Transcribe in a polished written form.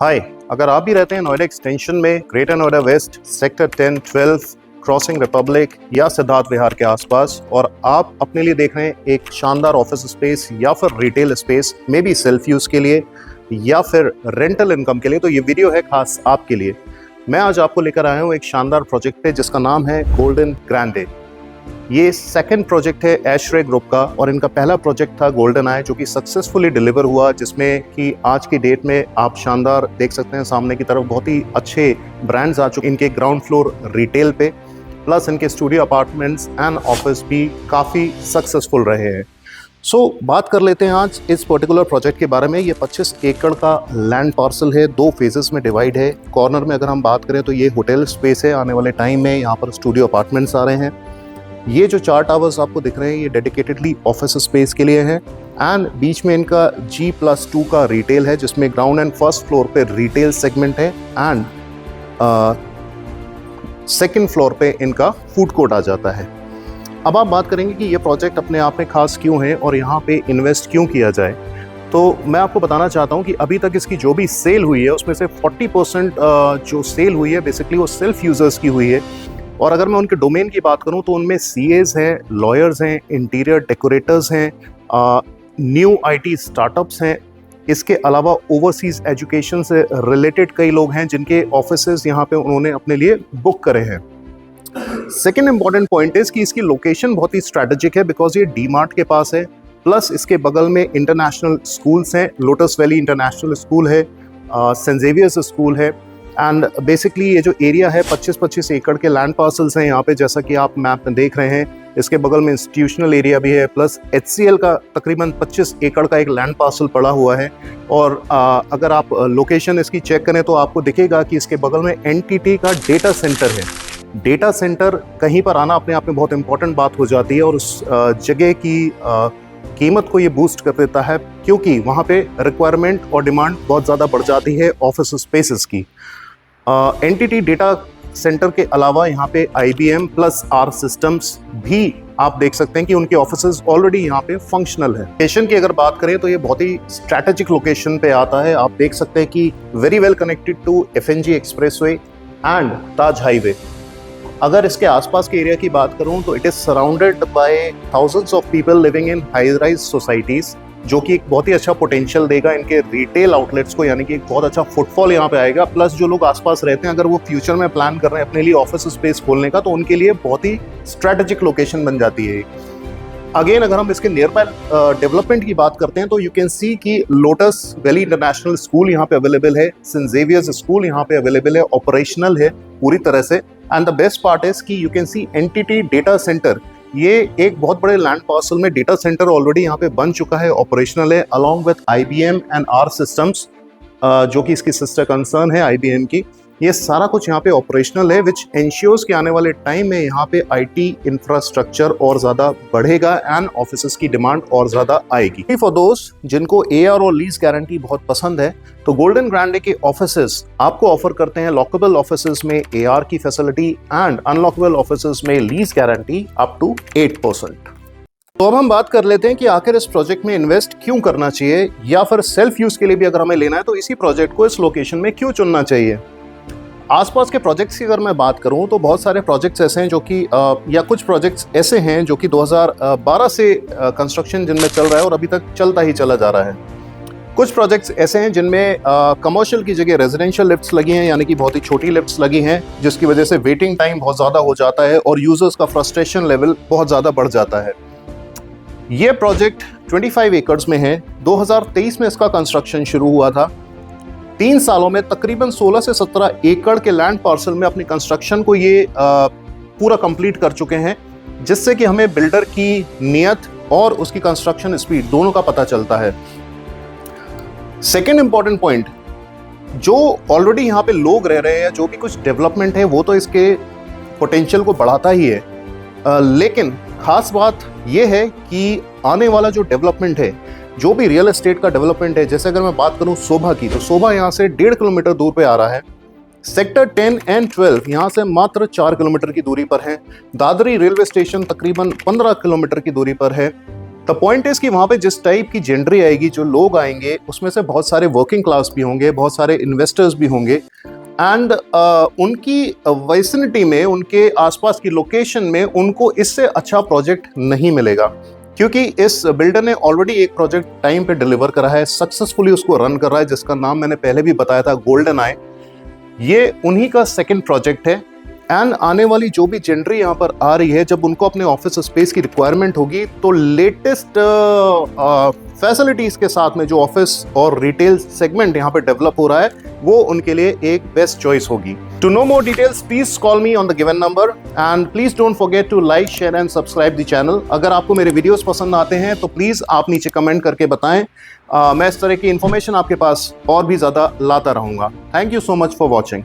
हाय, अगर आप भी रहते हैं नोएडा एक्सटेंशन में, Greater Noida West, sector 10, 12, Crossing Republic या सिद्धार्थ विहार के आसपास, और आप अपने लिए देख रहे हैं एक शानदार ऑफिस स्पेस या फिर retail space, may be self use के लिए या फिर रेंटल इनकम के लिए, तो ये वीडियो है खास आपके लिए। मैं आज आपको लेकर आया हूँ एक शानदार प्रोजेक्ट पे जिसका नाम है गोल्डन ग्रैंडे। ये सेकंड प्रोजेक्ट है एशरे ग्रुप का, और इनका पहला प्रोजेक्ट था गोल्डन आई, जो कि सक्सेसफुली डिलीवर हुआ, जिसमें कि आज की डेट में आप शानदार देख सकते हैं सामने की तरफ बहुत ही अच्छे ब्रांड्स आ चुके हैं इनके ग्राउंड फ्लोर रिटेल पे, प्लस इनके स्टूडियो अपार्टमेंट्स एंड ऑफिस भी काफ़ी सक्सेसफुल रहे हैं। बात कर लेते हैं आज इस पर्टिकुलर प्रोजेक्ट के बारे में। ये 25 एकड़ का लैंड पार्सल है, 2 फेजेस में डिवाइड है। कॉर्नर में अगर हम बात करें तो ये होटल स्पेस है, आने वाले टाइम में यहाँ पर स्टूडियो अपार्टमेंट्स आ रहे हैं। ये जो 4 टावर्स आपको दिख रहे हैं ये डेडिकेटेडली ऑफिस स्पेस के लिए हैं, एंड बीच में इनका G+2 का रिटेल है, जिसमें ग्राउंड एंड फर्स्ट फ्लोर पे रिटेल सेगमेंट है एंड सेकंड फ्लोर पे इनका फूड कोर्ट आ जाता है। अब आप बात करेंगे कि ये प्रोजेक्ट अपने आप में खास क्यों है और यहाँ पे इन्वेस्ट क्यों किया जाए, तो मैं आपको बताना चाहता हूँ कि अभी तक इसकी जो भी सेल हुई है उसमें से 40% जो सेल हुई है बेसिकली वो सेल्फ यूजर्स की हुई है। और अगर मैं उनके डोमेन की बात करूं तो उनमें CAs हैं, लॉयर्स हैं, इंटीरियर डेकोरेटर्स हैं, न्यू IT स्टार्टअप्स हैं। इसके अलावा ओवरसीज एजुकेशन से रिलेटेड कई लोग हैं जिनके ऑफिसेज यहाँ पे उन्होंने अपने लिए बुक करे हैं। सेकेंड इंपॉर्टेंट पॉइंट इज कि इसकी लोकेशन बहुत ही स्ट्रैटेजिक है, बिकॉज ये DMart के पास है, प्लस इसके बगल में इंटरनेशनल स्कूल्स हैं। लोटस वैली इंटरनेशनल स्कूल है, सेंट जेवियर्स स्कूल है, एंड बेसिकली ये जो एरिया है 25-25 एकड़ के लैंड पार्सल्स हैं यहाँ पे, जैसा कि आप मैप में देख रहे हैं। इसके बगल में इंस्टीट्यूशनल एरिया भी है, प्लस HCL का तकरीबन 25 एकड़ का एक लैंड पार्सल पड़ा हुआ है। और अगर आप लोकेशन इसकी चेक करें तो आपको दिखेगा कि इसके बगल में NTT का डेटा सेंटर है। डेटा सेंटर कहीं पर आना अपने आप में बहुत इंपॉर्टेंट बात हो जाती है, और उस जगह की कीमत को ये बूस्ट कर देता है, क्योंकि वहाँ पे रिक्वायरमेंट और डिमांड बहुत ज़्यादा बढ़ जाती है ऑफिस स्पेसेस की। NTT डेटा सेंटर के अलावा यहाँ पे IBM प्लस R सिस्टम्स भी आप देख सकते हैं कि उनके ऑफिसेज ऑलरेडी यहाँ पे फंक्शनल है। लोकेशन की अगर बात करें तो ये बहुत ही स्ट्रैटेजिक लोकेशन पे आता है। आप देख सकते हैं कि very well connected to FNG expressway and Taj highway. अगर इसके आसपास के एरिया की बात करूं तो it is surrounded by thousands of people living in high rise societies, जो कि एक बहुत ही अच्छा पोटेंशियल देगा इनके रिटेल आउटलेट्स को, यानी कि एक बहुत अच्छा फुटफॉल यहाँ पे आएगा। प्लस जो लोग आसपास रहते हैं, अगर वो फ्यूचर में प्लान कर रहे हैं अपने लिए ऑफिस स्पेस खोलने का, तो उनके लिए बहुत ही स्ट्रैटेजिक लोकेशन बन जाती है। अगेन अगर हम इसके नियर बाय डेवलपमेंट की बात करते हैं तो यू कैन सी कि लोटस वैली इंटरनेशनल स्कूल यहाँ पे अवेलेबल है, सेंट जेवियर्स स्कूल यहाँ पे अवेलेबल है, ऑपरेशनल है पूरी तरह से। And the best part is कि you can see NTT data centre, ये एक बहुत बड़े लैंड पार्सल में डेटा सेंटर ऑलरेडी यहाँ पे बन चुका है, ऑपरेशनल है, along with IBM and R systems, जो कि इसकी सिस्टर कंसर्न है IBM की। ये सारा कुछ यहाँ पे ऑपरेशनल है, विच एंश्योर्स कि आने वाले टाइम में यहाँ पे IT इंफ्रास्ट्रक्चर और ज़्यादा बढ़ेगा एंड ऑफिसेस की डिमांड और ज़्यादा आएगी। फॉर दोस्त जिनको AR और लीज गारंटी बहुत पसंद है, तो गोल्डन ग्रैंडे के ऑफिसेस आपको ऑफर करते हैं लॉकेबल ऑफिसेस में AR की फैसिलिटी एंड अनलॉकेबल ऑफिसेस में लीज गारंटी अप टू 8%। तो अब हम बात कर लेते हैं कि आखिर इस प्रोजेक्ट में इन्वेस्ट क्यों करना चाहिए, या फिर सेल्फ यूज के लिए भी अगर हमें लेना है तो इसी प्रोजेक्ट को इस लोकेशन में क्यों चुनना चाहिए। आसपास के प्रोजेक्ट्स की अगर मैं बात करूं तो बहुत सारे प्रोजेक्ट्स ऐसे हैं जो कि या कुछ प्रोजेक्ट्स ऐसे हैं जो कि 2012 से कंस्ट्रक्शन जिनमें चल रहा है और अभी तक चलता ही चला जा रहा है। कुछ प्रोजेक्ट्स ऐसे हैं जिनमें कमर्शियल की जगह रेजिडेंशियल लिफ्ट्स लगी हैं, यानी कि बहुत ही छोटी लिफ्ट्स लगी हैं, जिसकी वजह से वेटिंग टाइम बहुत ज़्यादा हो जाता है और यूजर्स का फ्रस्ट्रेशन लेवल बहुत ज़्यादा बढ़ जाता है। ये प्रोजेक्ट 25 एकर्स में है। 2023 में इसका कंस्ट्रक्शन शुरू हुआ था। 3 सालों में तकरीबन 16 से 17 एकड़ के लैंड पार्सल में अपनी कंस्ट्रक्शन को ये पूरा कंप्लीट कर चुके हैं, जिससे कि हमें बिल्डर की नीयत और उसकी कंस्ट्रक्शन स्पीड दोनों का पता चलता है। सेकेंड इंपॉर्टेंट पॉइंट, जो ऑलरेडी यहाँ पे लोग रह रहे हैं, जो भी कुछ डेवलपमेंट है वो तो इसके पोटेंशियल को बढ़ाता ही है, लेकिन खास बात यह है कि आने वाला जो डेवलपमेंट है, जो भी रियल एस्टेट का डेवलपमेंट है, जैसे अगर मैं बात करूं शोभा की, तो शोभा यहाँ से 1.5 किलोमीटर दूर पे आ रहा है। सेक्टर 10 एंड 12 यहाँ से मात्र 4 किलोमीटर की दूरी पर है। दादरी रेलवे स्टेशन तकरीबन 15 किलोमीटर की दूरी पर है। द पॉइंट इज कि वहाँ पे जिस टाइप की जेंडरी आएगी, जो लोग आएंगे, उसमें से बहुत सारे वर्किंग क्लास भी होंगे, बहुत सारे इन्वेस्टर्स भी होंगे, एंड उनकी वाइसिनिटी में, उनके आसपास की लोकेशन में उनको इससे अच्छा प्रोजेक्ट नहीं मिलेगा, क्योंकि इस बिल्डर ने ऑलरेडी एक प्रोजेक्ट टाइम पे डिलीवर करा है, सक्सेसफुली उसको रन कर रहा है, जिसका नाम मैंने पहले भी बताया था, गोल्डन आई। ये उन्हीं का सेकंड प्रोजेक्ट है। एंड आने वाली जो भी जेंडरी यहाँ पर आ रही है, जब उनको अपने ऑफिस स्पेस की रिक्वायरमेंट होगी, तो लेटेस्ट फैसिलिटीज के साथ में जो ऑफिस और रिटेल सेगमेंट यहाँ पे डेवलप हो रहा है, वो उनके लिए एक बेस्ट चॉइस होगी। To know more details please call me on the given number, and please don't forget to like, share and subscribe the channel. अगर आपको मेरे वीडियोस पसंद आते हैं तो प्लीज आप नीचे कमेंट करके बताएं। मैं इस तरह की इंफॉर्मेशन आपके पास और भी ज्यादा लाता रहूंगा। Thank you so much for watching.